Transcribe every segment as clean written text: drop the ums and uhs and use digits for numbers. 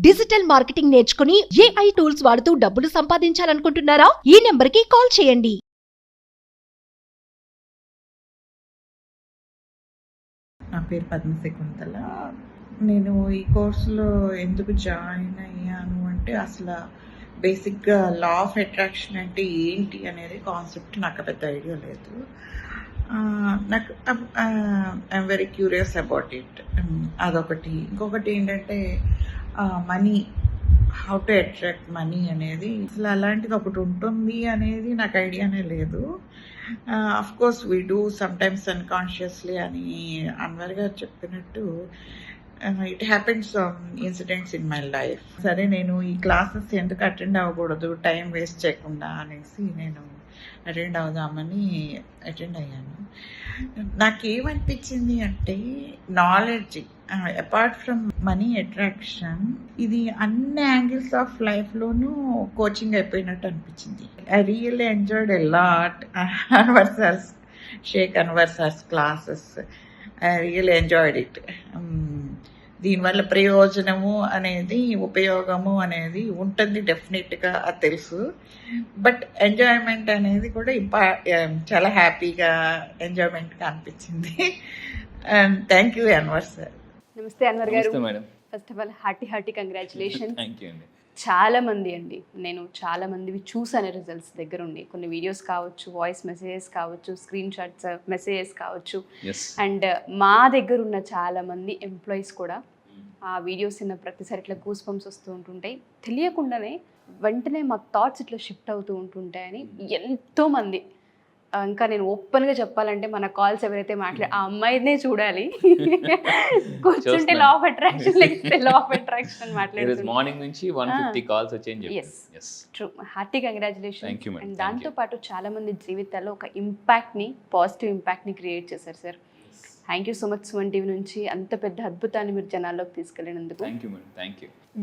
Digital marketing నేర్చుకుని AI tools వాడుతూ డబ్బులు సంపాదించాలనుకుంటున్నారా? ఈ నెంబర్కి కాల్ చేయండి. నా పేరు పద్మశకుంతల. నేను ఈ కోర్సులో ఎందుకు జాయిన్ అయ్యాను అంటే అసలు బేసిక్గా లా ఆఫ్ అట్రాక్షన్ అంటే ఏంటి అనేది కాన్సెప్ట్ నాకు పెద్ద ఐడియా లేదు. నాకు I'm very curious about it. అదొకటి. ఇంకొకటి ఏంటంటే money, how to attract money అనేది అసలు అలాంటిది ఒకటి ఉంటుంది అనేది నాకు ఐడియానే లేదు. Of course we do sometimes unconsciously అని అన్వర్ గారు చెప్పినట్టు it happens incidents in my life. సరే, నేను ఈ క్లాసెస్ ఎందుకు అటెండ్ అవ్వకూడదు టైం వేస్ట్ చేయకుండా అనేసి నేను అటెండ్ అవుదామని అటెండ్ అయ్యాను. నాకేమనిపించింది అంటే knowledge apart from money attraction ఇది అన్ని యాంగిల్స్ ఆఫ్ లైఫ్లోనూ కోచింగ్ అయిపోయినట్టు అనిపించింది. I really enjoyed a lot Sheikh Anwar sir's classes. I really enjoyed it. దీనివల్ల ప్రయోజనము అనేది, ఉపయోగము అనేది ఉంటుంది డెఫినెట్గా, అది తెలుసు. బట్ ఎంజాయ్మెంట్ అనేది కూడా చాలా హ్యాపీగా ఎంజాయ్మెంట్గా అనిపించింది. And thank you Anwar sir. నమస్తే అన్వర్ గారు. First of all hearty congratulation. చాలా మంది అండి, నేను చాలా మందివి చూసాను రిజల్ట్స్ దగ్గర ఉండి. కొన్ని వీడియోస్ కావచ్చు, వాయిస్ మెసేజెస్ కావచ్చు, స్క్రీన్ షాట్స్ మెసేజెస్ కావచ్చు. అండ్ మా దగ్గర ఉన్న చాలా మంది ఎంప్లాయీస్ కూడా ఆ వీడియోస్ విన్న ప్రతిసారి ఇట్లా గూస్ బంప్స్ వస్తూ ఉంటుంటాయి. తెలియకుండానే వెంటనే మా థాట్స్ ఇట్లా షిఫ్ట్ అవుతూ ఉంటుంటాయని ఎంతోమంది. ఇంకా నేను ఓపెన్గా చెప్పాలంటే మన కాల్స్ ఎవరైతే ఆ అమ్మాయినే చూడాలి. కూర్చుంటే లా ఆఫ్ అట్రాక్షన్, లేకపోతే లా ఆఫ్ అట్రాక్షన్ మాట్లాడుతుంది. మార్నింగ్ నుంచి 150 కాల్స్ వచ్చాయని చెప్పారు. ట్రూ. Hearty congratulation. అండ్ దాంతో పాటు చాలా మంది జీవితాల్లో ఒక ఇంపాక్ట్ని, పాజిటివ్ ఇంపాక్ట్ని క్రియేట్ చేశారు sir. Thank you so much. Suman TV నుంచి అంత పెద్ద అద్భుతాన్ని మీరు జనాల్లోకి తీసుకెళ్ళినందుకు.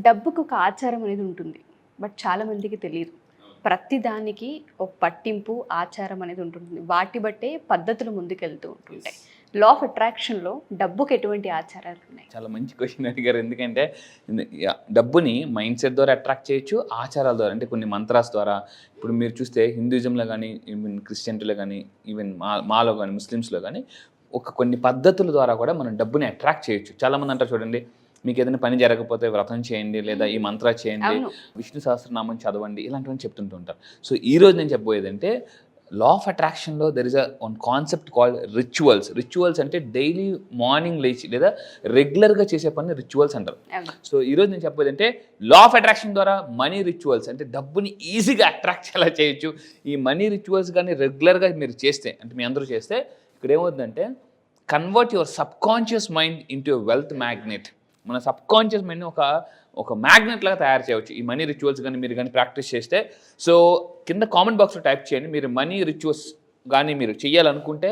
డబ్బుకు ఒక ఆచారం అనేది ఉంటుంది, బట్ చాలా మందికి తెలియదు. ప్రతి దానికి ఒక పట్టింపు, ఆచారం అనేది ఉంటుంది. వాటి బట్టే పద్ధతులు ముందుకెళ్తూ ఉంటుంటాయి. లా ఆఫ్ అట్రాక్షన్లో డబ్బుకి ఎటువంటి ఆచారాలు ఉన్నాయి? చాలా మంచి క్వశ్చన్ అడిగారు. ఎందుకంటే డబ్బుని మైండ్ సెట్ ద్వారా అట్రాక్ట్ చేయొచ్చు, ఆచారాల ద్వారా, అంటే కొన్ని మంత్రాస్ ద్వారా. ఇప్పుడు మీరు చూస్తే హిందూయిజంలో కానీ, ఈవెన్ క్రిస్టియన్లో కానీ, ఈవెన్ మాలో కానీ, ముస్లిమ్స్లో కానీ కొన్ని పద్ధతుల ద్వారా కూడా మనం డబ్బుని అట్రాక్ట్ చేయొచ్చు. చాలామంది అంటారు చూడండి, మీకు ఏదైనా పని జరగకపోతే వ్రతం చేయండి, లేదా ఈ మంత్ర చేయండి, విష్ణు సహస్రనామం చదవండి, ఇలాంటివన్నీ చెప్తుంటూ ఉంటారు. సో ఈరోజు నేను చెప్పబోయేదంటే లా ఆఫ్ అట్రాక్షన్లో there is one concept called rituals. Rituals అంటే డైలీ మార్నింగ్ లేచి లేదా రెగ్యులర్గా చేసే పని రిచువల్స్ అంటారు. సో ఈరోజు నేను చెప్పబోయేదంటే లా ఆఫ్ అట్రాక్షన్ ద్వారా మనీ రిచువల్స్, అంటే డబ్బుని ఈజీగా అట్రాక్ట్ ఎలా చేయొచ్చు. ఈ మనీ రిచువల్స్ కానీ రెగ్యులర్గా మీరు చేస్తే, అంటే మీ అందరూ చేస్తే, ఇక్కడ ఏమవుతుందంటే convert your subconscious mind into wealth magnet. మన సబ్కాన్షియస్ మైండ్ని ఒక మ్యాగ్నెట్ లాగా తయారు చేయవచ్చు ఈ మనీ రిచువల్స్ కానీ మీరు కానీ ప్రాక్టీస్ చేస్తే. సో కింద కామెంట్ బాక్స్లో టైప్ చేయండి, మీరు మనీ రిచువల్స్ కానీ మీరు చేయాలనుకుంటే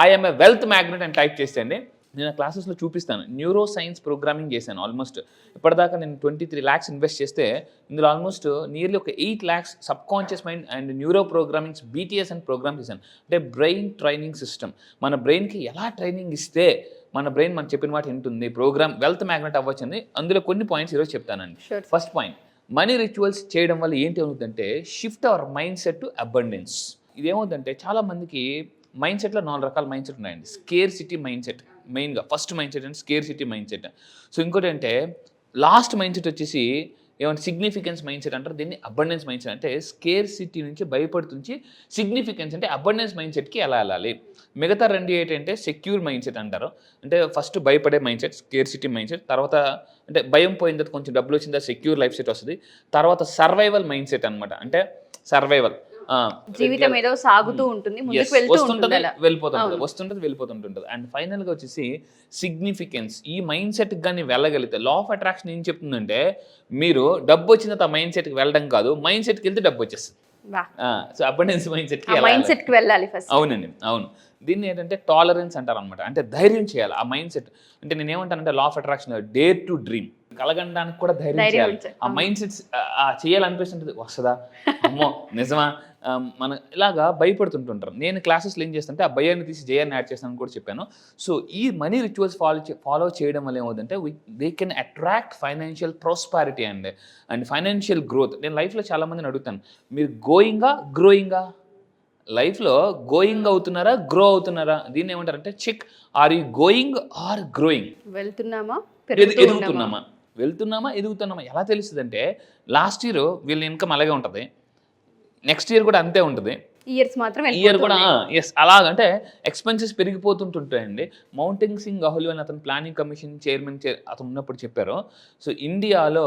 ఐఎమ్ ఏ వెల్త్ మ్యాగ్నెట్ అని టైప్ చేసేయండి. నేను క్లాసెస్లో చూపిస్తాను. న్యూరో సైన్స్ ప్రోగ్రామింగ్ చేశాను. ఆల్మోస్ట్ ఇప్పటిదాకా నేను 23 lakhs ఇన్వెస్ట్ చేస్తే ఇందులో ఆల్మోస్ట్ నియర్లీ ఒక 8 lakhs subconscious mind and neuro programmings BTS అని ప్రోగ్రామ్ చేశాను. అంటే బ్రెయిన్ ట్రైనింగ్ సిస్టమ్. మన బ్రెయిన్కి ఎలా ట్రైనింగ్ ఇస్తే మన బ్రెయిన్ మనం చెప్పిన మాట వింటుంది, ప్రోగ్రామ్ వెల్త్ మ్యాగ్నెట్ అవ్వచ్చింది. అందులో కొన్ని పాయింట్స్ ఈరోజు చెప్తానండి. ఫస్ట్ పాయింట్, మనీ రిచువల్స్ చేయడం వల్ల ఏంటి అవుతుందంటే shift our mindset to abundance. ఇదేమవుతుందంటే చాలా మందికి మైండ్ సెట్లో 4 రకాల మైండ్ సెట్ ఉన్నాయండి. స్కేర్ సిటీ మైండ్ సెట్ మెయిన్గా, ఫస్ట్ మైండ్ సెట్ అంటే scarcity mindset. So ఇంకోటి అంటే లాస్ట్ మైండ్ సెట్ వచ్చేసి ఏమంటే సిగ్నిఫికెన్స్ మైండ్ సెట్ అంటారు. దీన్ని అబండెన్స్ మైండ్ సెట్. అంటే స్కేర్ సిటీ నుంచి భయపడుతుంచి సిగ్నిఫికెన్స్ అంటే అబండెన్స్ మైండ్ సెట్కి ఎలా వెళ్ళాలి. మిగతా 2 ఏంటంటే సెక్యూర్ మైండ్ సెట్ అంటారు. అంటే ఫస్ట్ భయపడే mindset scarcity mindset, తర్వాత అంటే భయం పోయిన తర్వాత కొంచెం డబ్బులు వచ్చిన తర్వాత సెక్యూర్ లైఫ్ సెట్ వస్తుంది. తర్వాత సర్వైవల్ మైండ్ సెట్ అనమాట. అంటే సర్వైవల్, జీవితం ఏదో సాగుతూ ఉంటుంది, వెళ్ళిపోతుంటుంది. అండ్ ఫైనల్గా వచ్చేసి సిగ్నిఫికెన్స్. ఈ మైండ్ సెట్కి కానీ వెళ్ళగలిగితే లా ఆఫ్ అట్రాక్షన్ ఏం చెప్తుందంటే మీరు డబ్బు వచ్చిన తర్వాత మైండ్ సెట్కి వెళ్ళడం కాదు, మైండ్ సెట్కి వెళ్తే డబ్బు వచ్చేస్తుంది. సో అబండెన్స్ మైండ్ సెట్కి వెళ్ళాలి ఫస్ట్. అవునండి, అవును. దీన్ని ఏంటంటే టాలరెన్స్ అంటారు అనమాట. అంటే ధైర్యం చేయాలి ఆ మైండ్ సెట్. అంటే నేను ఏమంటానంటే law of attraction dare to dream, కలగడానికి కూడా ధైర్యం చేయాలి. ఆ మైండ్ సెట్స్ చేయాలనిపిస్తుంటుంది, వస్తుందా, అమ్మో నిజమా, మన ఇలాగా భయపడుతుంటుంటారు. నేను క్లాసెస్లో ఏం చేస్తుంటే ఆ భయాన్ని తీసి జయాన్ని యాడ్ చేస్తానని కూడా చెప్పాను. సో ఈ మనీ రిచువల్స్ ఫాలో చేయడం వల్ల ఏమవుతుందంటే they can attract financial prosperity and financial growth. నేను లైఫ్లో చాలామందిని అడుగుతాను, మీరు గ్రోయింగా లైఫ్లో గోయింగ్ అవుతున్నారా, గ్రో అవుతున్నారా? దీన్ని ఏమంటారంటే check, are you going or growing? వెళ్తున్నామా ఎదుగుతున్నామా ఎలా తెలుస్తుంది అంటే, లాస్ట్ ఇయర్ వీళ్ళ ఇన్కమ్ అలాగే ఉంటుంది, నెక్స్ట్ ఇయర్ కూడా అంతే ఉంటుంది, ఇయర్ కూడా ఎస్ అలాగంటే ఎక్స్పెన్సెస్ పెరిగిపోతుంటుంటాయండి. మౌంటైన్ సింగ్ అహులు అని అతను ప్లానింగ్ కమిషన్ చైర్మన్ అతను ఉన్నప్పుడు చెప్పారు. సో ఇండియాలో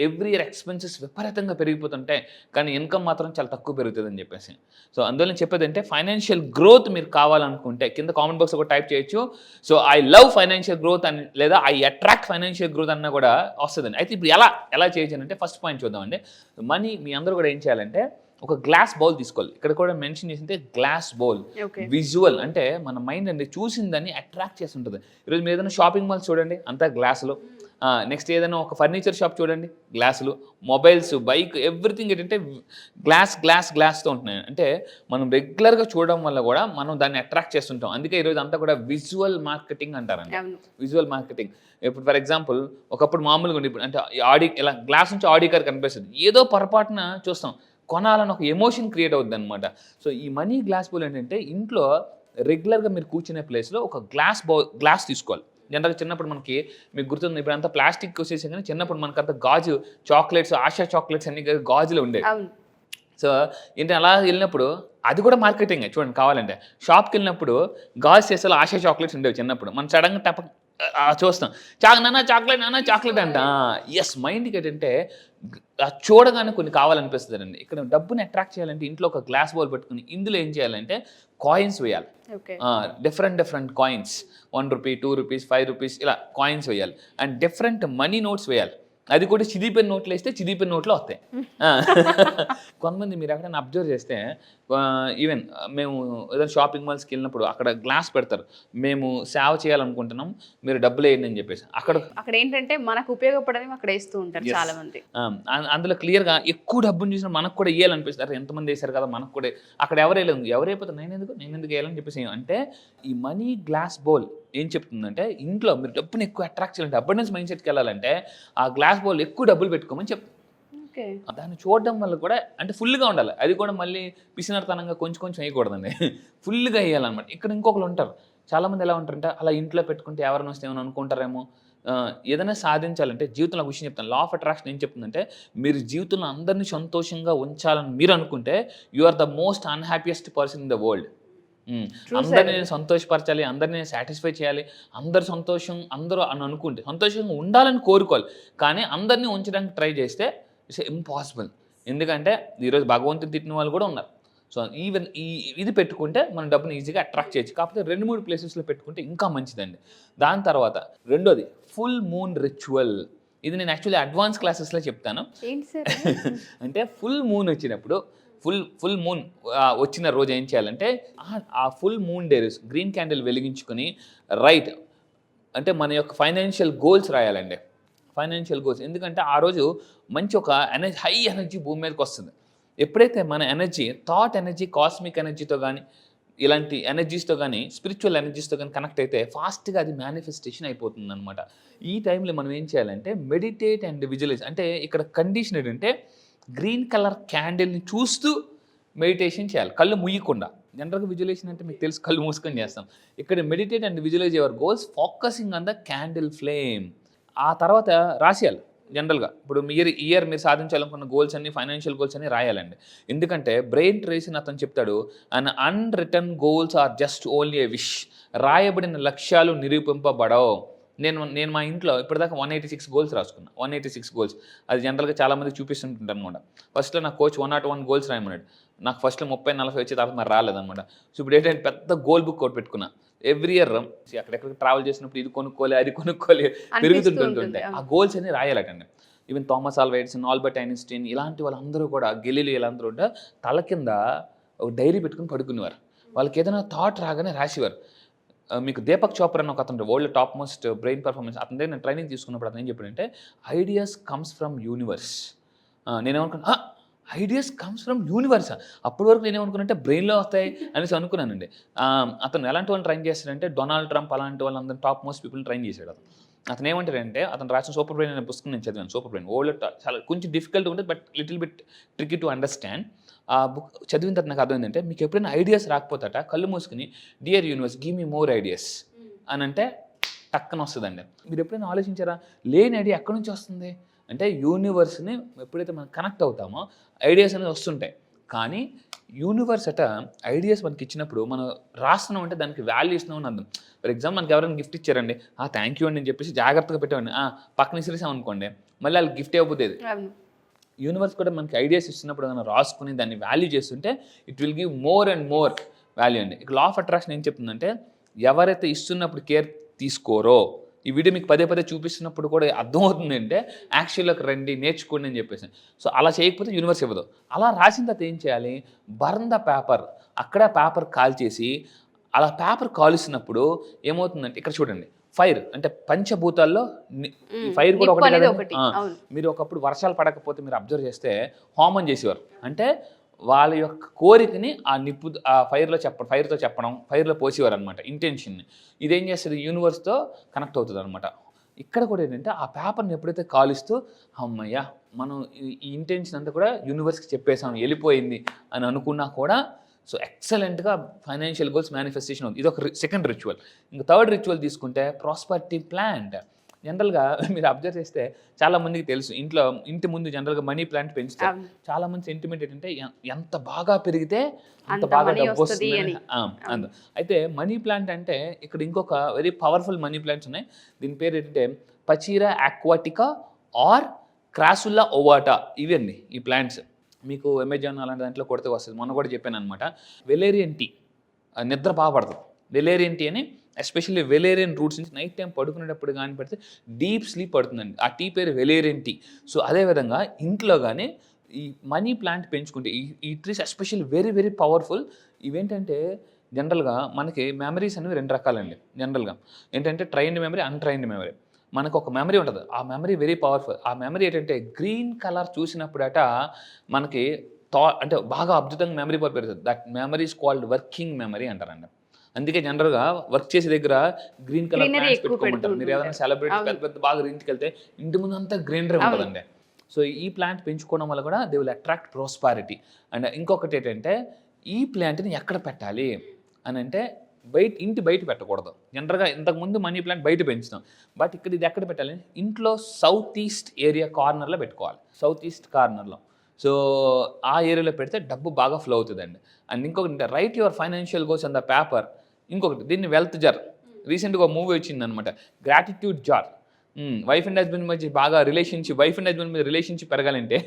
ఎవ్రీ ఇయర్ ఎక్స్పెన్సెస్ విపరీతంగా పెరిగిపోతుంటాయి, కానీ ఇన్కమ్ మాత్రం చాలా తక్కువ పెరుగుతుంది అని చెప్పేసి. సో అందువల్ల చెప్పేది అంటే ఫైనాన్షియల్ గ్రోత్ మీరు కావాలనుకుంటే కింద కామెంట్ బాక్స్ కూడా టైప్ చేయొచ్చు. So I love financial growth అని, లేదా ఐ అట్రాక్ట్ ఫైనాన్షియల్ గ్రోత్ అన్న కూడా వస్తుందండి. అయితే ఇప్పుడు ఎలా చేయొచ్చు అంటే ఫస్ట్ పాయింట్ చూద్దామండి. మనీ మీ అందరూ కూడా ఏం చేయాలంటే ఒక గ్లాస్ బౌల్ తీసుకోవాలి. ఇక్కడ కూడా మెన్షన్ చేసింటే గ్లాస్ బౌల్ విజువల్ అంటే మన మైండ్ అండి చూసిందని అట్రాక్ట్ చేస్తుంటుంది. ఈరోజు మీరు ఏదైనా షాపింగ్ మాల్స్ చూడండి అంతా గ్లాసులు, నెక్స్ట్ ఏదైనా ఒక ఫర్నిచర్ షాప్ చూడండి గ్లాసులు, మొబైల్స్, బైక్, ఎవ్రీథింగ్ ఏంటంటే గ్లాస్తో ఉంటున్నాయి. అంటే మనం రెగ్యులర్గా చూడడం వల్ల కూడా మనం దాన్ని అట్రాక్ట్ చేస్తుంటాం. అందుకే ఈరోజు అంతా కూడా విజువల్ మార్కెటింగ్ అంటారండి. Visual marketing. ఇప్పుడు ఫర్ ఎగ్జాంపుల్ ఒకప్పుడు మామూలుగా ఉండి ఇప్పుడు అంటే ఆడి ఇలా గ్లాస్ నుంచి ఆడి కార్ కనిపిస్తుంది, ఏదో పొరపాటున చూస్తాం, కొనాలని ఒక ఎమోషన్ క్రియేట్ అవుతుంది అనమాట. సో ఈ మనీ గ్లాస్ బౌల్ ఏంటంటే ఇంట్లో రెగ్యులర్గా మీరు కూర్చునే ప్లేస్లో ఒక గ్లాస్ తీసుకోవాలి. జనరల్గా చిన్నప్పుడు మనకి మీకు గుర్తుంది, ఇప్పుడు అంతా ప్లాస్టిక్ వచ్చేసి కానీ చిన్నప్పుడు మనకంతా గాజు చాక్లెట్స్, ఆశా చాక్లెట్స్ అన్ని గాజులు ఉండేవి. సో ఏంటి అలా వెళ్ళినప్పుడు అది కూడా మార్కెటింగ్ చూడండి. కావాలంటే షాప్కి వెళ్ళినప్పుడు గాజు చేసేలా ఆశా చాక్లెట్స్ ఉండేవి చిన్నప్పుడు. మనం సడన్గా టప చూస్తాం, చాక్లెట్ అంట. ఎస్, మైండ్కి ఏంటంటే చూడగానే కొన్ని కావాలనిపిస్తుంది అండి. ఇక్కడ డబ్బుని అట్రాక్ట్ చేయాలంటే ఇంట్లో ఒక గ్లాస్ బౌల్ పెట్టుకుని ఇందులో ఏం చేయాలంటే కాయిన్స్ వేయాలి. Different coins, 1 rupee, 2 rupees, 5 rupees ఇలా కాయిన్స్ వేయాలి. అండ్ డిఫరెంట్ మనీ నోట్స్ వేయాలి. అది కూడా చిదిపోయిన నోట్లు వేస్తే చిదిపోయిన నోట్లు వస్తాయి. కొంతమంది మీరు ఎక్కడైనా అబ్జర్వ్ చేస్తే ఈవెన్ మేము ఏదైనా షాపింగ్ మాల్స్కి వెళ్ళినప్పుడు అక్కడ గ్లాస్ పెడతారు, మేము సేవ చేయాలనుకుంటున్నాం మీరు డబ్బులు వేయండి అని చెప్పేసి. అక్కడ ఏంటంటే మనకు ఉపయోగపడేవి అక్కడ వేస్తూ ఉంటారు చాలా మంది. అందులో క్లియర్గా ఎక్కువ డబ్బుని చూసినా మనకు కూడా వేయాలనిపిస్తారు. ఎంతమంది వేశారు కదా మనకు కూడా. అక్కడ ఎవరైపోతే నేను ఎందుకు వేయాలని చెప్పేసి. అంటే ఈ మనీ గ్లాస్ బౌల్ ఏం చెప్తుందంటే ఇంట్లో మీరు డబ్బుని ఎక్కువ అట్రాక్ట్ చేయాలంటే, అబండెన్స్ మైండ్ సెట్కి వెళ్ళాలంటే ఆ గ్లాస్ బౌల్ ఎక్కువ డబ్బులు పెట్టుకోమని చెప్తుంది. దాన్ని చూడడం వల్ల కూడా అంటే ఫుల్గా ఉండాలి. అది కూడా మళ్ళీ పిసినర్తనంగా కొంచెం వేయకూడదండి, ఫుల్గా వేయాలన్నమాట. ఇక్కడ ఇంకొకరు ఉంటారు, చాలామంది ఎలా ఉంటారంటే అలా ఇంట్లో పెట్టుకుంటే ఎవరైనా వస్తే ఏమైనా అనుకుంటారేమో. ఏదైనా సాధించాలంటే జీవితంలో విషయం చెప్తాను, లా ఆఫ్ అట్రాక్షన్ ఏం చెప్తుందంటే మీరు జీవితంలో అందరినీ సంతోషంగా ఉంచాలని మీరు అనుకుంటే you are the most unhappiest person in the world. అందరినీ నేను సంతోషపరచాలి, అందరినీ నేను సాటిస్ఫై చేయాలి, అందరూ అని అనుకుంటే సంతోషంగా ఉండాలని కోరుకోవాలి. కానీ అందరినీ ఉంచడానికి ట్రై చేస్తే ఇట్స్ ఇంపాసిబుల్. ఎందుకంటే ఈరోజు భగవంతుని తిట్టిన వాళ్ళు కూడా ఉన్నారు. సో ఈవెన్ ఇది పెట్టుకుంటే మనం డబ్బుని ఈజీగా అట్రాక్ట్ చేయొచ్చు. కాకపోతే 2-3 ప్లేసెస్లో పెట్టుకుంటే ఇంకా మంచిదండి. దాని తర్వాత రెండోది ఫుల్ మూన్ రిచువల్. ఇది నేను యాక్చువల్లీ అడ్వాన్స్ క్లాసెస్లో చెప్తాను. అంటే ఫుల్ మూన్ వచ్చినప్పుడు ఫుల్ మూన్ వచ్చిన రోజు ఏం చేయాలంటే ఆ full moon day green candle వెలిగించుకొని రైట్ అంటే మన యొక్క ఫైనాన్షియల్ గోల్స్ రాయాలండి. ఫైనాన్షియల్ గోల్స్ ఎందుకంటే ఆ రోజు మంచి ఒక హై ఎనర్జీ భూమి మీదకి వస్తుంది. ఎప్పుడైతే మన ఎనర్జీ థాట్ ఎనర్జీ, కాస్మిక్ ఎనర్జీతో కానీ ఇలాంటి ఎనర్జీస్తో కానీ స్పిరిచువల్ ఎనర్జీస్తో కానీ కనెక్ట్ అయితే ఫాస్ట్గా అది మేనిఫెస్టేషన్ అయిపోతుంది అనమాట. ఈ టైంలో మనం ఏం చేయాలంటే మెడిటేట్ అండ్ విజువలైజ్. అంటే ఇక్కడ కండిషన్ ఏంటంటే గ్రీన్ కలర్ క్యాండిల్ని చూస్తూ మెడిటేషన్ చేయాలి, కళ్ళు ముయ్యకుండా. జనరల్గా విజువలైజేషన్ అంటే మీకు తెలుసు, కళ్ళు మూసుకొని చేస్తాం. ఇక్కడ meditate and visualise your goals focusing on the candle flame. ఆ తర్వాత రాసేయాలి. జనరల్గా ఇప్పుడు ఇయర్ మీరు సాధించాలనుకున్న గోల్స్ అన్ని, ఫైనాన్షియల్ గోల్స్ అన్ని రాయాలండి. ఎందుకంటే బ్రెయిన్ ట్రేసీ అతను చెప్తాడు, and unwritten goals are just only a wish. రాయబడిన లక్ష్యాలు నిరూపింపబడవు. నేను మా ఇంట్లో ఇప్పటిదాకా 186 గోల్స్ రాసుకున్నాను. 186 గోల్స్. అది జనరల్గా చాలామందికి చూపిస్తుంటాను అనమాట. ఫస్ట్లో నా కోచ్ 101 గోల్స్ రాయమన్నాడు. నాకు ఫస్ట్లో 30-40 వచ్చే తర్వాత మరి రాలేదనమాట. సో ఇప్పుడు ఏంటంటే పెద్ద గోల్ బుక్ ఒకటి పెట్టుకున్నా. ఎవ్రీ ఇయర్ అక్కడెక్కడికి ట్రావెల్ చేసినప్పుడు ఇది కొనుక్కోవాలి, అది కొనుక్కోవాలి, పెరుగుతుంటుంటాయి. ఆ గోల్స్ అన్ని రాయాలటండి. Even Thomas Alva Edison, Albert Einstein ఇలాంటి వాళ్ళందరూ కూడా, గెలీలియో వీళ్ళందరూ ఉంటే తల కింద ఒక డైరీ పెట్టుకుని పడుకునేవారు. వాళ్ళకి ఏదైనా థాట్ రాగానే రాసేవారు. మీకు దీపక్ చోప్రా అని ఒక అతను world top most brain performance, అతని దగ్గర నేను ట్రైనింగ్ తీసుకున్నప్పుడు అతను ఏం చెప్పాడంటే ఐడియాస్ కమ్స్ ఫ్రమ్ యూనివర్స్. నేనేమనుకున్నా ఐడియాస్ కమ్స్ ఫ్రమ్ యూనివర్స్. అప్పటి వరకు నేను ఏమనుకున్నానంటే బ్రెయిన్లో వస్తాయి అనేసి అనుకున్నానండి. అతను ఎలాంటి వాళ్ళని ట్రైన్ చేస్తాడంటే డొనాల్డ్ ట్రంప్ అలాంటి వాళ్ళందరూ టాప్ మోస్ట్ పీపుల్ని ట్రైన్ చేశాడు. అతను ఏమంటారంటే, అతను రాసిన సూపర్ బ్రెయిన్ అనే పుస్తకం నేను చదివాను. సూపర్ బ్రెయిన్ ఓల్డ్, చాలా కొంచెం డిఫికల్ట్ ఉంటుంది, but little bit tricky to understand. ఆ బుక్ చదివిన తర్వాత నాకు అర్థమైందంటే, మీకు ఎప్పుడైనా ఐడియాస్ రాకపోతాట కళ్ళు మూసుకుని dear universe give me more ideas అని అంటే టక్కన వస్తుందండి. మీరు ఎప్పుడైనా ఆలోచించారా, లేని ఐడియా ఎక్కడి నుంచి వస్తుంది అంటే యూనివర్స్ని ఎప్పుడైతే మనం కనెక్ట్ అవుతామో ఐడియాస్ అనేది వస్తుంటాయి. కానీ యూనివర్స్ అట ఐడియాస్ మనకి ఇచ్చినప్పుడు మనం రాస్తున్నాం అంటే దానికి వాల్యూ ఇస్తున్నాం అని అర్థం. ఫర్ ఎగ్జాంపుల్ మనకి ఎవరైనా గిఫ్ట్ ఇచ్చారండి, థ్యాంక్ యూ అండి అని చెప్పేసి జాగ్రత్తగా పెట్టామండి, పక్కన ఇసిరేసాం అనుకోండి, మళ్ళీ వాళ్ళకి గిఫ్ట్ ఇవ్వబోదేది. యూనివర్స్ కూడా మనకి ఐడియాస్ ఇస్తున్నప్పుడు మనం రాసుకుని దాన్ని వాల్యూ చేస్తుంటే it will give more and more value అండి. ఇక లా ఆఫ్ అట్రాక్షన్ ఏం చెప్తుందంటే, ఎవరైతే ఇస్తున్నప్పుడు కేర్ తీసుకోరో, ఈ వీడియో మీకు పదే పదే చూపిస్తున్నప్పుడు కూడా అర్థమవుతుంది అంటే యాక్చువల్లోకి రండి నేర్చుకోండి అని చెప్పేసి. సో అలా చేయకపోతే యూనివర్స్ ఇవ్వదు. అలా రాసిన తర్వాత ఏం చేయాలి, బర్న్ ద పేపర్, అక్కడ పేపర్ కాల్చేసి, అలా పేపర్ కాలుస్తున్నప్పుడు ఏమవుతుందంటే, ఇక్కడ చూడండి ఫైర్ అంటే పంచభూతాల్లో ఫైర్ కూడా ఒకటి. మీరు ఒకప్పుడు వర్షాలు పడకపోతే మీరు అబ్జర్వ్ చేస్తే హోమం చేసేవారు. అంటే వాళ్ళ యొక్క కోరికని ఆ నిప్పు ఆ ఫైర్తో చెప్పడం, ఫైర్లో పోసేవారు అనమాట ఇంటెన్షన్ని. ఇదేం చేస్తుంది, యూనివర్స్తో కనెక్ట్ అవుతుంది అనమాట. ఇక్కడ కూడా ఏంటంటే ఆ పేపర్ని ఎప్పుడైతే కాలుస్తూ అమ్మయ్య మనం ఈ ఇంటెన్షన్ అంతా కూడా యూనివర్స్కి చెప్పేసాం వెళ్ళిపోయింది అని అనుకున్నా కూడా, సో ఎక్సలెంట్గా ఫైనాన్షియల్ గోల్స్ మేనిఫెస్టేషన్ అవుతుంది. ఇది ఒక సెకండ్ రిచువల్. ఇంకా థర్డ్ రిచువల్ తీసుకుంటే ప్రాస్పరిటీ ప్లాంట్. జనరల్గా మీరు అబ్జర్వ్ చేస్తే చాలా మందికి తెలుసు, ఇంటి ముందు జనరల్గా మనీ ప్లాంట్ పెంచుతారు. చాలా మంది సెంటిమెంట్ ఏంటంటే ఎంత బాగా పెరిగితే అంత బాగా డబ్బు వస్తుంది అని. అయితే మనీ ప్లాంట్ అంటే ఇక్కడ ఇంకొక వెరీ పవర్ఫుల్ మనీ ప్లాంట్స్ ఉన్నాయి. దీని పేరు ఏంటంటే పచీరా ఆక్వాటికా ఆర్ క్రాసుల్లా ఓవాటా. ఇవండి ఈ ప్లాంట్స్. మీకు అమెజాన్ అలాంటి దాంట్లో కొడితే వస్తుంది. మొన్న కూడా చెప్పాను అనమాట. వెలేరియన్ టీ, నిద్ర బాగా పడుతుంది. వెలేరియన్ టీ అని, ఎస్పెషల్లీ వెలేరియన్ రూట్స్ నుంచి నైట్ టైం పడుకునేటప్పుడు కానీ పెడితే డీప్ స్లీప్ పడుతుందండి. ఆ టీ పేరు వెలేరియన్ టీ. సో అదేవిధంగా ఇంట్లో కానీ ఈ మనీ ప్లాంట్ పెంచుకుంటే ఈ trees especially very very powerful. ఇవేంటంటే జనరల్గా మనకి మెమరీస్ అనేవి రెండు రకాలండి. జనరల్గా ఏంటంటే ట్రైన్డ్ మెమరీ, అన్ట్రైన్డ్ మెమరీ. మనకు ఒక మెమరీ ఉంటుంది, ఆ మెమరీ వెరీ పవర్ఫుల్. ఆ మెమరీ ఏంటంటే గ్రీన్ కలర్ చూసినప్పుడట మనకి అంటే బాగా అద్భుతంగా మెమరీ పవర్ పెరుగుతుంది. That memory is called working memory అంటారండి. అందుకే జనరల్గా వర్క్ చేసే దగ్గర గ్రీన్ కలర్ ప్లాంట్స్ పెట్టుకోమంటారు. మీరు ఏదైనా సెలబ్రిటీ పెద్ద బాగా ఇంటికి వెళ్తే ఇంటి ముందు అంతా గ్రీనరీ ఉంటుందండి. సో ఈ ప్లాంట్ పెంచుకోవడం వల్ల కూడా they will attract prosperity. And ఇంకొకటి ఏంటంటే ఈ ప్లాంట్ని ఎక్కడ పెట్టాలి అని అంటే ఇంటి బయట పెట్టకూడదు. జనరల్గా ఇంతకుముందు మనీ ప్లాంట్ బయట పెంచుతాం, బట్ ఇక్కడ ఇది ఎక్కడ పెట్టాలి, ఇంట్లో సౌత్ ఈస్ట్ ఏరియా కార్నర్లో పెట్టుకోవాలి. సౌత్ ఈస్ట్ కార్నర్లో. సో ఆ ఏరియాలో పెడితే డబ్బు బాగా ఫ్లో అవుతుందండి. అండ్ ఇంకొకటి write your financial goals on the paper. ఇంకొకటి దీన్ని వెల్త్ జార్. రీసెంట్గా ఒక మూవీ వచ్చింది అనమాట, gratitude jar. Wife and husband మధ్య బాగా వైఫ్ అండ్ హస్బెండ్ మీద రిలేషన్షిప్ పెరగాలంటే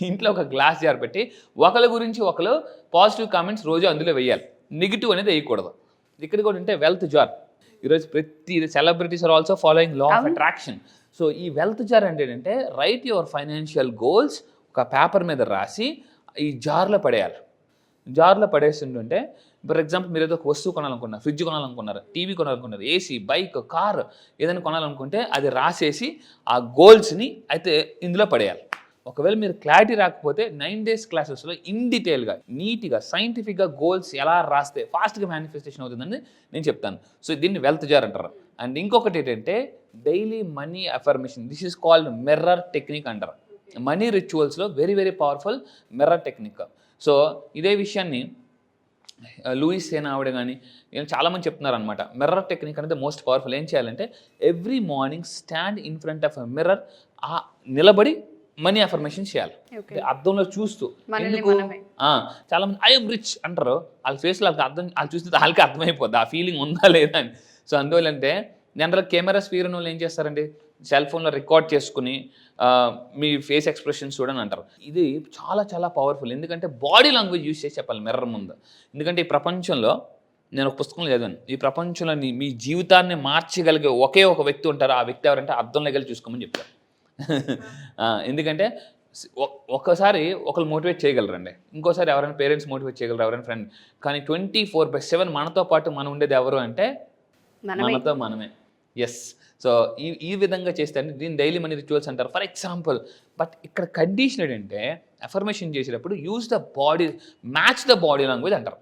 ఇంట్లో ఒక గ్లాస్ జార్ పెట్టి ఒకరి గురించి ఒకరు పాజిటివ్ కామెంట్స్ రోజు అందులో వేయాలి, నెగిటివ్ అనేది వేయకూడదు. ఇక్కడ కూడా అంటే వెల్త్ జార్. ఈరోజు ప్రతి celebrities are also following law of attraction. So ఈ వెల్త్ జార్ అంటే ఏంటంటే రైట్ యువర్ ఫైనాన్షియల్ గోల్స్ ఒక పేపర్ మీద రాసి ఈ జార్లో పడేయాలి. జార్లో పడేస్తుంటే ఫర్ ఎగ్జాంపుల్ మీరు ఏదో ఒక వస్తువు కొనాలనుకున్నారు, ఫ్రిడ్జ్ కొనాలనుకున్నారు, టీవీ కొనాలనుకున్నారు, ఏసీ, బైక్, కార్ ఏదైనా కొనాలనుకుంటే అది రాసేసి ఆ గోల్స్ని అయితే ఇందులో పడేయాలి. ఒకవేళ మీరు క్లారిటీ రాకపోతే 9 days క్లాసెస్లో ఇన్ డీటెయిల్గా నీట్గా సైంటిఫిక్గా గోల్స్ ఎలా రాస్తే ఫాస్ట్గా మేనిఫెస్టేషన్ అవుతుందని నేను చెప్తాను. సో దీన్ని వెల్త్ జార్ అంటారు. అండ్ ఇంకొకటి ఏంటంటే daily money affirmation. This is called mirror technique అంటారు. మనీ రిచువల్స్లో very very powerful mirror technique. So ఇదే విషయాన్ని లూయిస్ సేనా ఆవిడ కానీ చాలామంది చెప్తున్నారు అనమాట. మిర్రర్ టెక్నిక్ అనేది మోస్ట్ పవర్ఫుల్. ఏం చేయాలంటే every morning stand in front of a mirror, నిలబడి మనీ అఫర్మేషన్ చేయాలి. అర్థంలో చూస్తూ. ఎందుకు చాలా మంది ఐఎమ్ రిచ్ అంటారు, వాళ్ళ ఫేస్లో వాళ్ళు చూస్తే వాళ్ళకి అర్థమైపోద్ది ఆ ఫీలింగ్ ఉందా లేదా అని. సో అందువల్ల అంటే జనరల్ కెమెరా స్పీర్ వాళ్ళు ఏం చేస్తారండి, సెల్ ఫోన్లో రికార్డ్ చేసుకుని మీ ఫేస్ ఎక్స్ప్రెషన్స్ చూడని అంటారు. ఇది చాలా చాలా పవర్ఫుల్. ఎందుకంటే బాడీ లాంగ్వేజ్ యూజ్ చేసి చెప్పాలి మిర్రర్ ముందు. ఎందుకంటే ఈ ప్రపంచంలో నేను ఒక పుస్తకంలో చదివాను, ఈ ప్రపంచంలో మీ జీవితాన్ని మార్చగలిగే ఒకే ఒక వ్యక్తి ఉంటారు. ఆ వ్యక్తి ఎవరంటే అద్దంలో వెళ్ళి చూసుకోమని చెప్తారు. ఎందుకంటే ఒక్కసారి ఒకరు మోటివేట్ చేయగలరండి, ఇంకోసారి ఎవరైనా పేరెంట్స్ మోటివేట్ చేయగలరు, ఎవరైనా ఫ్రెండ్. కానీ 24/7 మనతో పాటు మనం ఉండేది ఎవరు అంటే మనతో మనమే. ఎస్. సో ఈ విధంగా చేస్తే అంటే దీన్ని డైలీ మనీ రిచువల్స్ అంటారు ఫర్ ఎగ్జాంపుల్. బట్ ఇక్కడ కండిషన్ ఏంటంటే అఫర్మేషన్ చేసేటప్పుడు use the body, match the body language అంటారు.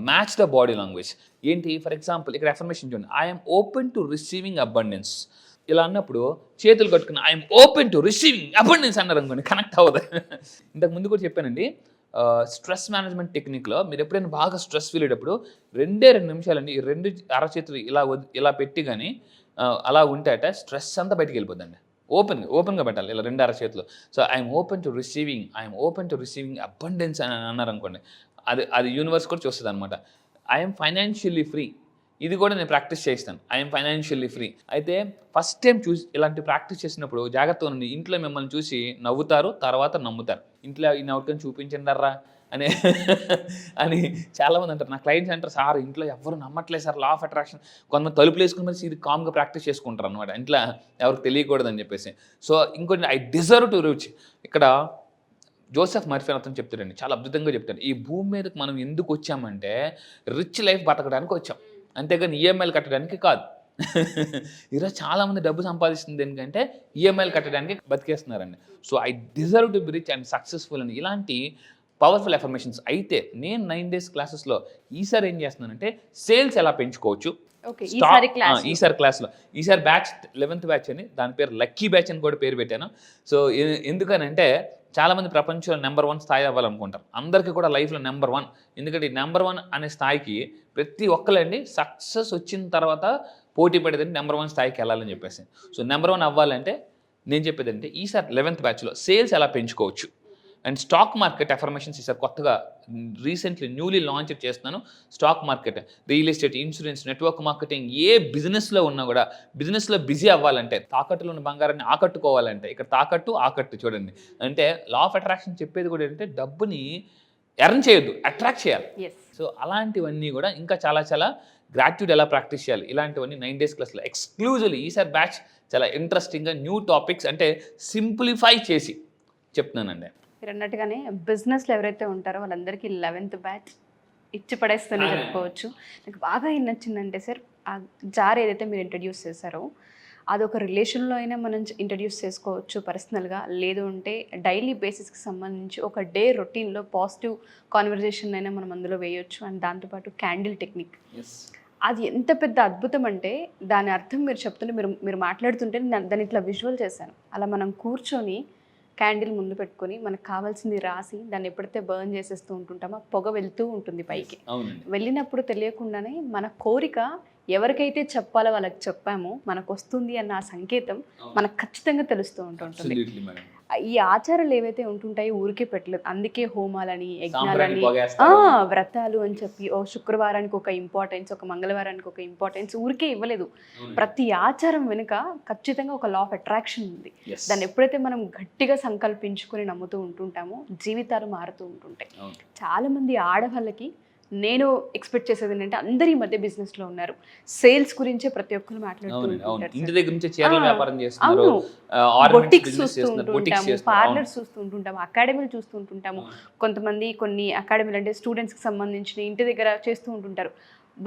మ్యాచ్ ద బాడీ లాంగ్వేజ్ ఏంటి? ఫర్ ఎగ్జాంపుల్ ఇక్కడ అఫర్మేషన్ చూడండి, I'm open to receiving abundance. ఇలా అన్నప్పుడు చేతులు కట్టుకుని I'm open to receiving abundance అన్నారు అనుకోండి, కనెక్ట్ అవ్వదు. ఇంతకు ముందు కూడా చెప్పానండి, స్ట్రెస్ మేనేజ్మెంట్ టెక్నిక్లో మీరు ఎప్పుడైనా బాగా స్ట్రెస్ ఫీల్ అయ్యేటప్పుడు 2 నిమిషాలండి ఈ 2 అరచేతులు ఇలా పెట్టి కానీ అలా ఉంటే స్ట్రెస్ అంతా బయటికి వెళ్ళిపోద్దండి. ఓపెన్గా పెట్టాలి ఇలా 2 అరచేతులు. So I'm open to receiving abundance అని అన్నారు అనుకోండి, అది యూనివర్స్ కూడా చూస్తుంది అనమాట. ఐఎమ్ ఫైనాన్షియల్లీ ఫ్రీ, ఇది కూడా నేను ప్రాక్టీస్ చేస్తాను. I'm financially free. అయితే ఫస్ట్ టైం చూసి ఇలాంటి ప్రాక్టీస్ చేసినప్పుడు జాగ్రత్తగా ఉండండి. ఇంట్లో మిమ్మల్ని చూసి నవ్వుతారు, తర్వాత నమ్ముతారు. ఇంట్లో ఈ నవ్వుకొని చూపించండారా అని చాలామంది అంటారు. నా క్లయింట్స్ అంటారు, సార్ ఇంట్లో ఎవరు నమ్మట్లేదు సార్ లా ఆఫ్ అట్రాక్షన్. కొంతమంది తలుపులు వేసుకుని మరి ఇది కామ్గా ప్రాక్టీస్ చేసుకుంటారు అనమాట, ఇంట్లో ఎవరికి తెలియకూడదని చెప్పేసి. సో ఇంకోటి ఐ డిజర్వ్ టు రీచ్. ఇక్కడ జోసెఫ్ మర్ఫీ అతను చెప్తాడండి, చాలా అద్భుతంగా చెప్తాడు. ఈ భూమి మీదకి మనం ఎందుకు వచ్చామంటే రిచ్ లైఫ్ బతకడానికి వచ్చాం, అంతేగాని ఈఎంఐలు కట్టడానికి కాదు. ఈరోజు చాలామంది డబ్బు సంపాదిస్తుంది ఎందుకంటే ఈఎంఐలు కట్టడానికి బతికేస్తున్నారండి. So I deserve to be rich and successful అని ఇలాంటి పవర్ఫుల్ అఫర్మేషన్స్. అయితే నేను 9 days క్లాసెస్లో ఈసారి ఏం చేస్తున్నానంటే సేల్స్ ఎలా పెంచుకోవచ్చు ఈసారి క్లాస్లో. ఈసారి బ్యాచ్ 11th బ్యాచ్ అని, దాని పేరు లక్కీ బ్యాచ్ అని కూడా పేరు పెట్టాను. సో ఎందుకనంటే చాలామంది ప్రపంచంలో నెంబర్ 1 స్థాయి అవ్వాలనుకుంటారు. అందరికీ కూడా లైఫ్లో నెంబర్ 1, ఎందుకంటే ఈ నెంబర్ 1 అనే స్థాయికి ప్రతి ఒక్కరండి సక్సెస్ వచ్చిన తర్వాత పోటీ పడేదండి నెంబర్ 1 స్థాయికి వెళ్ళాలని చెప్పేసి. సో నెంబర్ 1 అవ్వాలంటే నేను చెప్పేది అంటే ఈసారి 11th బ్యాచ్లో సేల్స్ ఎలా పెంచుకోవచ్చు అండ్ స్టాక్ మార్కెట్ అఫర్మేషన్స్ ఈసారి కొత్తగా రీసెంట్లీ న్యూలీ లాంచ్ చేస్తున్నాను. Stock market, real estate, insurance, network marketing, ఏ బిజినెస్లో ఉన్నా కూడా బిజినెస్లో బిజీ అవ్వాలంటే, తాకట్టులో ఉన్న బంగారాన్ని ఆకట్టుకోవాలంటే, ఇక్కడ ఆకట్టు చూడండి. అంటే లా ఆఫ్ అట్రాక్షన్ చెప్పేది కూడా ఏంటంటే డబ్బుని ఎర్న్ చేయొద్దు, అట్రాక్ట్ చేయాలి. సో అలాంటివన్నీ కూడా ఇంకా చాలా చాలా గ్రాట్యూడ్ ఎలా ప్రాక్టీస్ చేయాలి ఇలాంటివన్నీ 9 days క్లాస్లో ఎక్స్క్లూజివ్లీ ఈసారి బ్యాచ్ చాలా ఇంట్రెస్టింగ్గా న్యూ టాపిక్స్ అంటే సింప్లిఫై చేసి చెప్తున్నానండి. మీరు అన్నట్టుగానే బిజినెస్లో ఎవరైతే ఉంటారో వాళ్ళందరికీ 11th బ్యాచ్ ఇచ్చి పడేస్తూనే చెప్పుకోవచ్చు. నాకు బాగా ఏం నచ్చిందంటే సార్, ఆ జార్ ఏదైతే మీరు ఇంట్రడ్యూస్ చేశారో అదొక రిలేషన్లో అయినా మనం ఇంట్రడ్యూస్ చేసుకోవచ్చు పర్సనల్గా, లేదు అంటే డైలీ బేసిస్కి సంబంధించి ఒక డే రొటీన్లో పాజిటివ్ కాన్వర్జేషన్ అయినా మనం అందులో వేయొచ్చు. అండ్ దాంతోపాటు క్యాండిల్ టెక్నిక్, అది ఎంత పెద్ద అద్భుతం అంటే దాని అర్థం మీరు చెప్తుంటే మీరు మాట్లాడుతుంటే దాన్ని ఇట్లా విజువల్ చేశాను. అలా మనం కూర్చొని క్యాండిల్ ముందు పెట్టుకొని మనకు కావాల్సింది రాసి దాన్ని ఎప్పుడైతే బర్న్ చేసేస్తూ ఉంటుంటామో పొగ వెళ్తూ ఉంటుంది పైకి. వెళ్ళినప్పుడు తెలియకుండానే మన కోరిక ఎవరికైతే చెప్పాలో వాళ్ళకి చెప్పామో మనకు వస్తుంది అన్న ఆ సంకేతం మనకు ఖచ్చితంగా తెలుస్తూ ఉంటుంది. ఈ ఆచారాలు ఏవైతే ఉంటుంటాయో ఊరికే పెట్టలేదు, అందుకే హోమాలని, యజ్ఞాలని, వ్రతాలు అని చెప్పి ఓ శుక్రవారానికి ఒక ఇంపార్టెన్స్, ఒక మంగళవారానికి ఒక ఇంపార్టెన్స్ ఊరికే ఇవ్వలేదు. ప్రతి ఆచారం వెనుక ఖచ్చితంగా ఒక లా ఆఫ్ అట్రాక్షన్ ఉంది. దాన్ని ఎప్పుడైతే మనం గట్టిగా సంకల్పించుకొని నమ్ముతూ ఉంటుంటామో జీవితాలు మారుతూ ఉంటుంటాయి. చాలా మంది ఆడవాళ్ళకి నేను ఎక్స్పెక్ట్ చేసేది ఏంటంటే అందరు ఈ మధ్య బిజినెస్ లో ఉన్నారు, సేల్స్ గురించే ప్రతి ఒక్కరు మాట్లాడుతుంటారు. ఇంటి దగ్గర నుంచి చీరల వ్యాపారం చేస్తున్నారు, బొటిక్స్ చూస్తూ ఉంటుంటాము, పార్లర్స్ చూస్తూ ఉంటుంటాము, అకాడమీలు చూస్తూ ఉంటుంటాము. కొంతమంది కొన్ని అకాడమీలు అంటే స్టూడెంట్స్ కి సంబంధించిన ఇంటి దగ్గర చేస్తూ ఉంటుంటారు.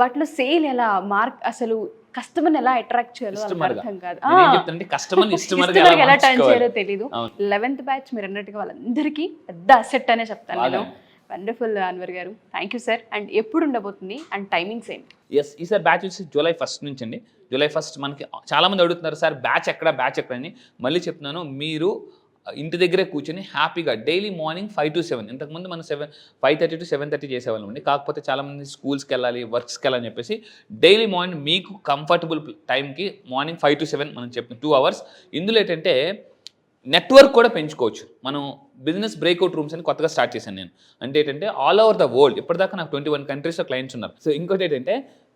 వాటిలో సేల్ ఎలా అసలు కస్టమర్ ఎలా అట్రాక్ట్ చేయాలో అర్థం కాదు, ఎలా టర్న్ చేయాలో తెలీదు. 11th బ్యాచ్ మీరు అన్నట్టుగా వాళ్ళందరికీ పెద్ద అసెట్ అనే చెప్తాను నేను. వండర్ఫుల్ అన్వర్ గారు, థ్యాంక్ యూ సార్. అండ్ ఎప్పుడు ఉండబోతుంది అండ్ టైమింగ్స్ ఏంటి? ఈసారి బ్యాచ్ వచ్చి July 1st నుంచి అండి. July 1st మనకి చాలామంది అడుగుతున్నారు సార్ బ్యాచ్ ఎక్కడ అని. మళ్ళీ చెప్తున్నాను, మీరు ఇంటి దగ్గరే కూర్చొని హ్యాపీగా డైలీ మార్నింగ్ 5 to 7, ఇంతకుముందు మనం 5:30 to 7:30 చేసేవాళ్ళం అండి. కాకపోతే చాలామంది స్కూల్స్కి వెళ్ళాలి, వర్క్స్కి వెళ్ళాలని చెప్పేసి డైలీ మార్నింగ్ మీకు కంఫర్టబుల్ టైంకి మార్నింగ్ 5 to 7 మనం చెప్పిన 2 hours. ఇందులో ఏంటంటే నెట్వర్క్ కూడా పెంచుకోవచ్చు. మనం బిజినెస్ బ్రేక్అవుట్ రూమ్స్ అని కొత్తగా స్టార్ట్ చేశాను నేను. అంటే ఏంటంటే ఆల్ ఓవర్ ద వరల్డ్, ఇప్పటిదాకా నాకు 21 countries క్లయింట్స్ ఉన్నారు. సో ఇంకోటి ఏంటంటే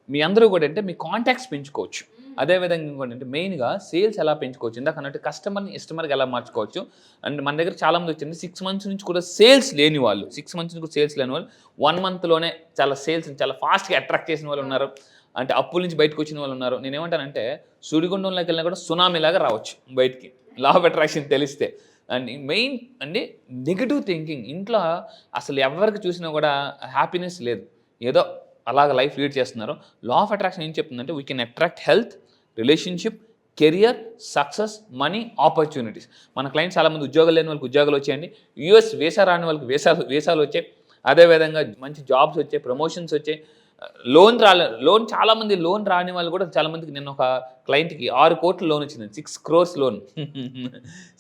మీ అందరూ కూడా అంటే మీ కాంటాక్ట్స్ పెంచుకోవచ్చు. అదేవిధంగా ఇంకోటి అంటే మెయిన్గా సేల్స్ ఎలా పెంచుకోవచ్చు, ఇందాక అన్నట్టు కస్టమర్ని ఇస్టమర్గా ఎలా మార్చుకోవచ్చు. అండ్ మన దగ్గర చాలామంది వచ్చింది 6 months నుంచి కూడా సేల్స్ లేని వాళ్ళు, 6 months నుంచి కూడా సేల్స్ లేని వాళ్ళు 1 monthలోనే చాలా సేల్స్ని చాలా ఫాస్ట్గా అట్రాక్ట్ చేసిన వాళ్ళు ఉన్నారు. అంటే అప్పుల నుంచి బయటకు వచ్చిన వాళ్ళు ఉన్నారు. నేనేమంటానంటే సుడిగుండంలోకి వెళ్ళినా కూడా సునామీలాగా రావచ్చు బయటికి, లా ఆఫ్ అట్రాక్షన్ తెలిస్తే. అండ్ మెయిన్ అంటే నెగిటివ్ థింకింగ్, ఇంట్లో అసలు ఎవరికి చూసినా కూడా హ్యాపీనెస్ లేదు, ఏదో అలాగ లైఫ్ లీడ్ చేస్తున్నారు. లా ఆఫ్ అట్రాక్షన్ ఏం చెప్తుందంటే we can attract health, relationship, career, success, money, opportunities. మన క్లయింట్స్ చాలామంది ఉద్యోగాలు లేని వాళ్ళకి ఉద్యోగాలు వచ్చాయండి, యూఎస్ వీసా రాని వాళ్ళకి వీసాలు వచ్చాయి, అదేవిధంగా మంచి జాబ్స్ వచ్చాయి, ప్రమోషన్స్ వచ్చాయి. లోన్ చాలామంది లోన్ రాని వాళ్ళు కూడా చాలామందికి, నేను ఒక క్లయింట్కి 6 కోట్ల లోన్ వచ్చింది, 6 crores లోన్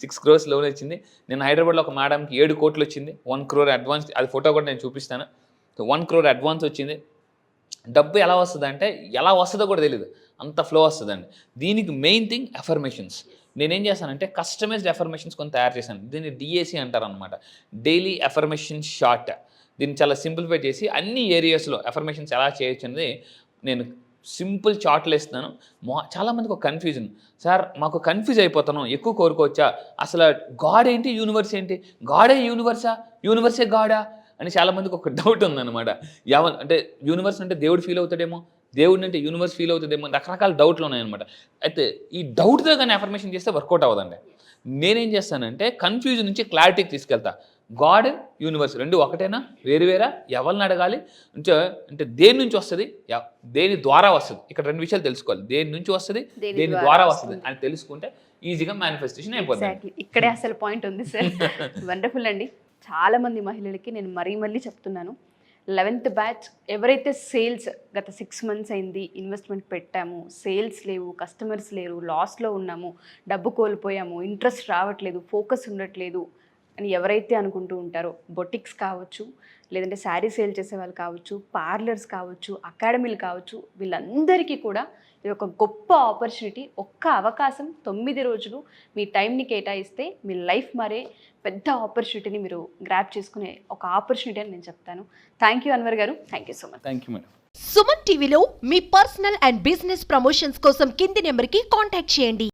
6 crores లోన్ వచ్చింది. నేను హైదరాబాద్లో ఒక మేడంకి 7 కోట్లు వచ్చింది, 1 crore అడ్వాన్స్, అది ఫోటో కూడా నేను చూపిస్తాను. 1 crore అడ్వాన్స్ వచ్చింది. డబ్బు ఎలా వస్తుందంటే ఎలా వస్తుందో కూడా తెలియదు, అంత ఫ్లో వస్తుందండి. దీనికి మెయిన్ థింగ్ ఎఫర్మేషన్స్. నేనేం చేశానంటే కస్టమైజ్డ్ ఎఫర్మేషన్స్ కొన్ని తయారు చేశాను. దీన్ని DAC అంటారు అనమాట, డైలీ ఎఫర్మేషన్ షార్ట్. దీన్ని చాలా సింప్లిఫై చేసి అన్ని ఏరియాస్లో ఎఫర్మేషన్స్ ఎలా చేయొచ్చు అనేది నేను సింపుల్ చార్ట్లు వేస్తున్నాను. చాలామందికి ఒక కన్ఫ్యూజన్, సార్ మాకు కన్ఫ్యూజ్ అయిపోతాను, ఎక్కువ కోరుకోవచ్చా, అసలు గాడ్ ఏంటి, యూనివర్స్ ఏంటి, గాడే యూనివర్సా, యూనివర్సే గాడా అని చాలామందికి ఒక డౌట్ ఉందన్నమాట. అంటే యూనివర్స్ అంటే దేవుడు ఫీల్ అవుతాడేమో, దేవుడిని అంటే యూనివర్స్ ఫీల్ అవుతుందేమో, రకరకాల డౌట్లు ఉన్నాయన్నమాట. అయితే ఈ డౌట్తో కానీ ఎఫర్మేషన్ చేస్తే వర్కౌట్ అవ్వదండి. నేనేం చేస్తానంటే కన్ఫ్యూజన్ నుంచి క్లారిటీకి తీసుకెళ్తా. గాడ్, యూనివర్స్ రెండు ఒకటేనా, వేరువేరా, ఎవరిని అడగాలి, అంటే దేని నుంచి వస్తుంది, దేని ద్వారా వస్తుంది, ఇక్కడ 2 విషయాలు తెలుసుకోవాలి. దేని నుంచి వస్తుంది, దేని ద్వారా వస్తుంది అని తెలుసుకుంటే ఈజీగా మేనిఫెస్టేషన్ అయిపోతుంది. ఇక్కడే అసలు పాయింట్ ఉంది సార్. వండర్ఫుల్ అండి. చాలా మంది మహిళలకి నేను మళ్ళీ చెప్తున్నాను, 11th బ్యాచ్ ఎవరైతే సేల్స్ గత 6 months అయింది, ఇన్వెస్ట్మెంట్ పెట్టాము, సేల్స్ లేవు, కస్టమర్స్ లేరు, లాస్లో ఉన్నాము, డబ్బు కోల్పోయాము, ఇంట్రెస్ట్ రావట్లేదు, ఫోకస్ ఉండట్లేదు అని ఎవరైతే అనుకుంటూ ఉంటారో, బొటిక్స్ కావచ్చు, లేదంటే శారీ సేల్ చేసే వాళ్ళు కావచ్చు, పార్లర్స్ కావచ్చు, అకాడమీలు కావచ్చు, వీళ్ళందరికీ కూడా ఇది ఒక గొప్ప ఆపర్చునిటీ. ఒక్క అవకాశం 9 రోజులు మీ టైంని కేటాయిస్తే మీ లైఫ్ మారే పెద్ద ఆపర్చునిటీని మీరు గ్రాప్ చేసుకునే ఒక ఆపర్చునిటీ అని నేను చెప్తాను. థ్యాంక్ యూ అన్వర్ గారు, thank you so much. Thank you madam. Suman టీవీలో మీ పర్సనల్ అండ్ బిజినెస్ ప్రమోషన్స్ కోసం కింది నెంబర్కి కాంటాక్ట్ చేయండి.